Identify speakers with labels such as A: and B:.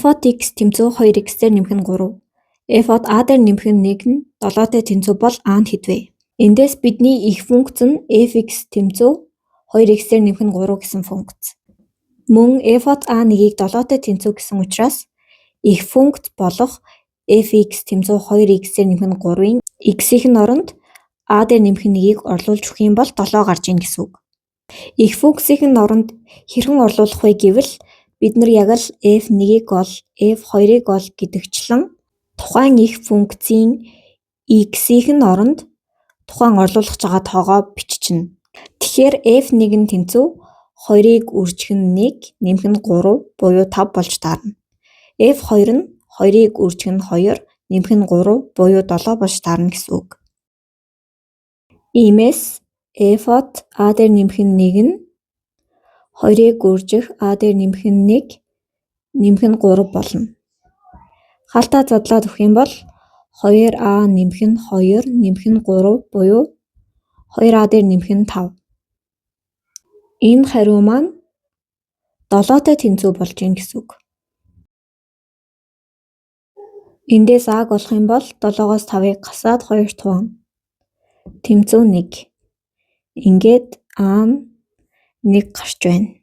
A: f-д x тэмцүү 2x-ээр нэмэх нь 3. f-д a-дээр нэмэх нь 1 нь 7-тэй тэнцүү бол a нь хэд вэ? Эндээс бидний их функц нь f(x) тэмцүү 2x-ээр нэмэх нь 3 гэсэн функц. Мөн f-д a1-ийг 7-тэй тэнцүү гэсэн учраас их функц болох f(x) тэмцүү 2x-ээр нэмэх нь 3-ын x-ийн оронд a дээр нэмэх нь 1-ийг орлуулж өгөх юм бол 7 гарч ийн гэсэн үг. Их функцийн оронд хэрхэн орлуулах вэ гэвэл бид нар яг л f1-ийг бол f2-ыг бол гэдэгчлэн тухайн их функцийн x-ийн оронд тухайн орлуулах байгаа тоогоо биччихнэ. Тэгэхээр f1 нь тэнцүү 2-ыг үржих нь 1, нэмэх нь 3 буюу 5 болж таарна. f2 нь 2-ыг үржих нь 2, нэмэх нь 3 буюу 7 болж таарна гэсэн үг. Иймээс f-д a дээр нэмэх нь 1 нь 2-ыг үржих a дээр нэмэх нь 1, нэмэх нь 3 болно. Хаалтаа задлаад өгөх юм бол 2a нэмэх нь 2, нэмэх нь 3 буюу 2a дээр нэмэх нь 5. Энэ хариу маань 7-тэй тэнцүү болж ийн гэсэн үг. Эндээс a-г олох юм бол 7-оос 5-ыг гасаад 2 туваана. Тэнцүү 1. Ингээд a нь 1 гарч байна.